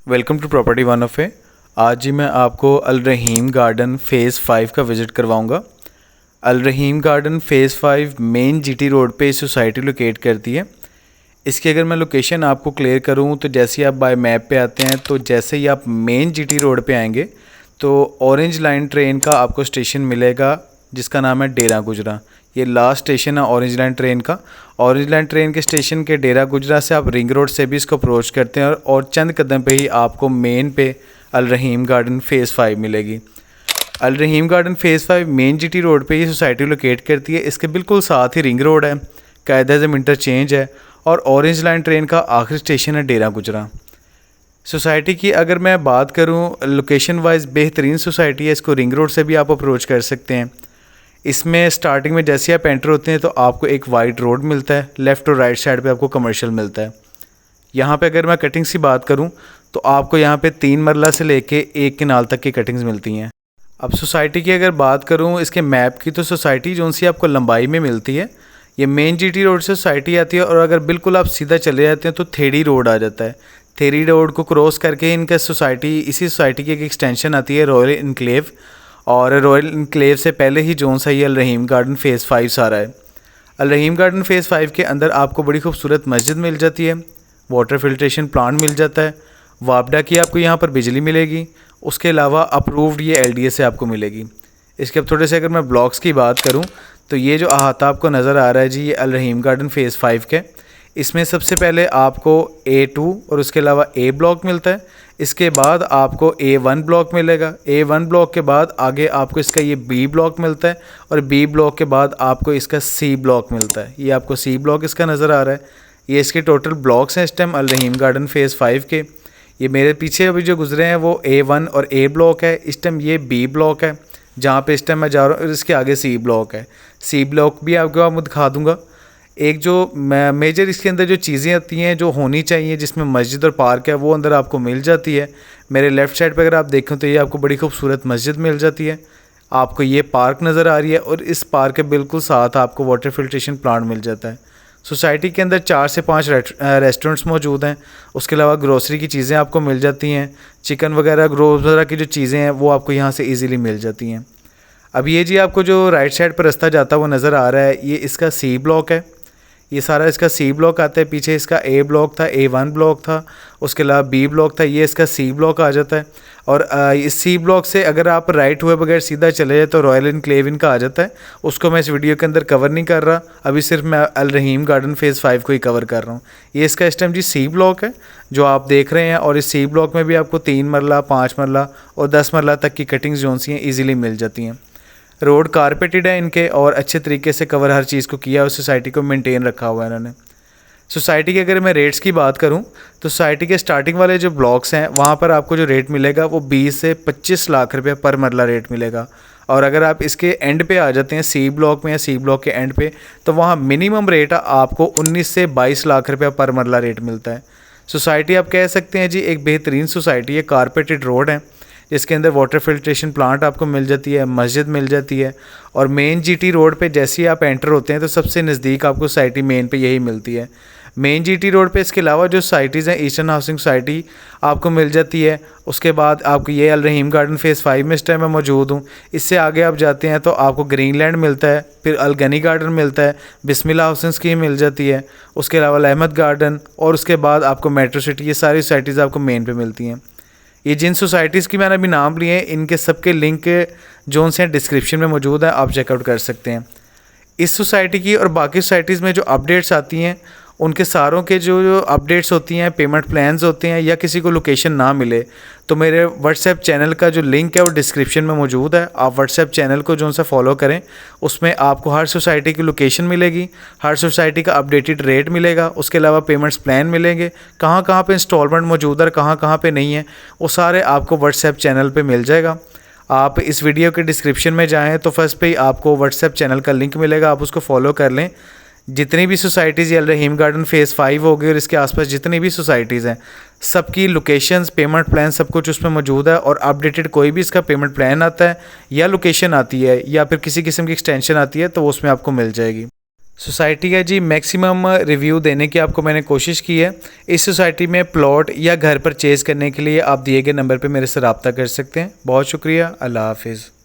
Welcome to property one of a. आज जी मैं आपको अल रहीम गार्डन फ़ेज़ 5 का विज़िट करवाऊंगा। Al Rahim garden phase 5 main GT road पे सोसाइटी लोकेट करती है। इसकी अगर मैं लोकेशन आपको क्लियर करूं तो जैसे ही आप बाय मैप पे आते हैं तो जैसे ही आप मेन जीटी रोड पे आएंगे तो ऑरेंज लाइन ट्रेन का आपको स्टेशन मिलेगा जिसका नाम है डेरा गुजरा। ये लास्ट स्टेशन है ऑरेंज लाइन ट्रेन का। ऑरेंज लाइन ट्रेन के स्टेशन के डेरा गुजरा से आप रिंग रोड से भी इसको अप्रोच करते हैं और चंद कदम पे ही आपको मेन पे अल रहीम गार्डन फ़ेज़ 5 मिलेगी। Al Rahim garden phase 5 main GT road पे ये सोसाइटी लोकेट करती है। इसके बिल्कुल साथ ही रिंग रोड है, कायद-ए-आज़म इंटरचेंज है और ऑरेंज लाइन ट्रेन का आखिरी स्टेशन है डेरा गुजरा। सोसाइटी की अगर मैं बात करूं लोकेशन वाइज बेहतरीन सोसाइटी है। इसको रिंग रोड से भी आप अप्रोच कर सकते हैं। इसमें स्टार्टिंग में जैसे आप एंटर होते हैं तो आपको एक वाइड रोड मिलता है, लेफ़्ट और राइट साइड पे आपको कमर्शियल मिलता है। यहाँ पे अगर मैं कटिंग्स की बात करूँ तो आपको यहाँ पे 3 मरला से लेके 1 कनाल तक की कटिंग्स मिलती हैं। अब सोसाइटी की अगर बात करूँ इसके मैप की तो सोसाइटी जो सी आपको लंबाई में मिलती है। ये मेन जीटी रोड से सोसाइटी आती है और अगर बिल्कुल आप सीधा चले जाते हैं तो थेड़ी रोड आ जाता है। थेड़ी रोड को क्रॉस करके इनका सोसाइटी इसी सोसाइटी की एक एक्सटेंशन आती है रॉयल इनक्लेव, और रॉयल इनक्लेव से पहले ही जोन सा ये अल रहीम गार्डन फ़ेज़ 5 आ रहा है। अल रहीम गार्डन फ़ेज़ 5 के अंदर आपको बड़ी खूबसूरत मस्जिद मिल जाती है, वाटर फिल्ट्रेशन प्लांट मिल जाता है, वापडा की आपको यहाँ पर बिजली मिलेगी। उसके अलावा अप्रूव्ड ये एलडीए से आपको मिलेगी। इसके अब थोड़े से अगर मैं ब्लॉक्स की बात करूँ तो ये जो अहाता आपको नज़र आ रहा है जी, ये अल रहीम गार्डन फ़ेज़ 5 के। इसमें सबसे पहले आपको A2 और उसके अलावा A ब्लॉक मिलता है। इसके बाद आपको A1 ब्लॉक मिलेगा। A1 ब्लॉक के बाद आगे आपको इसका ये B ब्लॉक मिलता है और B ब्लॉक के बाद आपको इसका C ब्लॉक मिलता है। ये आपको C ब्लॉक इसका नज़र आ रहा है। ये इसके टोटल ब्लॉक्स हैं इस time all Rahim garden phase 5 के। ये मेरे पीछे अभी जो गुजरे हैं वो A1 और A ब्लॉक है। इस टाइम ये B ब्लॉक है जहाँ पे इस टाइम मैं जा रहा हूँ। इसके आगे C ब्लॉक है। C ब्लॉक भी आपको मैं दिखा दूँगा। एक जो मेजर इसके अंदर जो चीज़ें आती हैं जो होनी चाहिए जिसमें मस्जिद और पार्क है वो अंदर आपको मिल जाती है। मेरे लेफ़्ट साइड पे अगर आप देखें तो ये आपको बड़ी खूबसूरत मस्जिद मिल जाती है। आपको ये पार्क नज़र आ रही है और इस पार्क के बिल्कुल साथ आपको वाटर फिल्ट्रेशन प्लांट मिल जाता है। सोसाइटी के अंदर 4 से 5 रेस्टोरेंट्स मौजूद हैं। उसके अलावा ग्रोसरी की चीज़ें आपको मिल जाती हैं। चिकन वगैरह वगैरह की जो चीज़ें हैं वो आपको यहाँ से ईज़िली मिल जाती हैं। अब ये जी आपको जो राइट साइड पर रास्ता जाता है वो नज़र आ रहा है, ये इसका C ब्लॉक है। ये सारा इसका C ब्लॉक आता है। पीछे इसका A ब्लॉक था, A1 ब्लॉक था, उसके अलावा B ब्लॉक था, ये इसका C ब्लॉक आ जाता है। और इस C ब्लॉक से अगर आप राइट हुए बगैर सीधा चले जाए तो रॉयल इनक्लेव इनका आ जाता है। उसको मैं इस वीडियो के अंदर कवर नहीं कर रहा, अभी सिर्फ मैं अल रहीम गार्डन फ़ेज़ 5 को ही कवर कर रहा हूँ। ये इसका इस टाइम जी C ब्लॉक है जो आप देख रहे हैं, और इस C ब्लॉक में भी आपको 3 मरला, 5 मरला और 10 मरला तक की कटिंग्स जोन सी हैं ईज़िली मिल जाती हैं। रोड कारपेटेड है इनके और अच्छे तरीके से कवर हर चीज़ को किया है। सोसाइटी को मेंटेन रखा हुआ है इन्होंने। सोसाइटी के अगर मैं रेट्स की बात करूं तो सोसाइटी के स्टार्टिंग वाले जो ब्लॉक्स हैं वहां पर आपको जो रेट मिलेगा वो 20 से 25 लाख रुपए पर मरला रेट मिलेगा। और अगर आप इसके एंड पे आ जाते हैं C ब्लॉक में या C ब्लॉक के एंड पे तो वहाँ मिनिमम रेट आपको 19 से 22 लाख रुपये पर मरला रेट मिलता है। सोसाइटी आप कह सकते हैं जी एक बेहतरीन सोसाइटी है, कारपेटेड रोड है जिसके अंदर वाटर फिल्ट्रेशन प्लांट आपको मिल जाती है, मस्जिद मिल जाती है। और मेन जीटी रोड पे जैसे ही आप एंटर होते हैं तो सबसे नज़दीक आपको सोसाइटी मेन पे यही मिलती है। मेन जीटी रोड पे इसके अलावा जो सोसाइटीज़ हैं ईस्टर्न हाउसिंग सोसाइटी आपको मिल जाती है। उसके बाद आपको ये अल रहीम गार्डन फ़ेज़ 5 में इस टाइम मैं मौजूद हूँ। इससे आगे आप जाते हैं तो आपको ग्रीनलैंड मिलता है, फिर अल गनी गार्डन मिलता है, बिस्मिल्लाह हाउसिंग स्कीम मिल जाती है, उसके अलावा अल अहमद गार्डन, और उसके बाद आपको मेट्रो सिटी। ये सारी सोसाइटीज़ आपको मेन पे मिलती हैं। ये जिन सोसाइटीज़ की मैंने अभी नाम लिए हैं इनके सबके लिंक जोन से डिस्क्रिप्शन में मौजूद है, आप चेकआउट कर सकते हैं। इस सोसाइटी की और बाकी सोसाइटीज़ में जो अपडेट्स आती हैं उनके सारों के जो अपडेट्स होती हैं, पेमेंट प्लान्स होते हैं, या किसी को लोकेशन ना मिले तो मेरे व्हाट्सएप चैनल का जो लिंक है वो डिस्क्रिप्शन में मौजूद है। आप व्हाट्सएप चैनल को जो सा फॉलो करें उसमें आपको हर सोसाइटी की लोकेशन मिलेगी, हर सोसाइटी का अपडेटेड रेट मिलेगा, उसके अलावा पेमेंट्स प्लान मिलेंगे, कहाँ कहाँ पे इंस्टॉलमेंट मौजूद है, कहाँ कहाँ पे नहीं है, वो सारे आपको व्हाट्सएप चैनल पे मिल जाएगा। आप इस वीडियो के डिस्क्रिप्शन में जाएँ तो फर्स्ट पे ही आपको व्हाट्सएप चैनल का लिंक मिलेगा, आप उसको फॉलो कर लें। जितनी भी सोसाइटीज़ अल रहीम गार्डन फ़ेज़ 5 हो गई और इसके आसपास जितनी भी सोसाइटीज़ हैं सबकी लोकेशंस, पेमेंट प्लान सब कुछ उसमें मौजूद है। और अपडेटेड कोई भी इसका पेमेंट प्लान आता है या लोकेशन आती है या फिर किसी किस्म की एक्सटेंशन आती है तो उसमें आपको मिल जाएगी। सोसाइटी का जी मैक्सिमम रिव्यू देने की आपको मैंने कोशिश की है। इस सोसाइटी में प्लॉट या घर परचेज़ करने के लिए आप दिए गए नंबर पे मेरे से रब्ता कर सकते हैं। बहुत शुक्रिया। अल्लाह हाफिज़।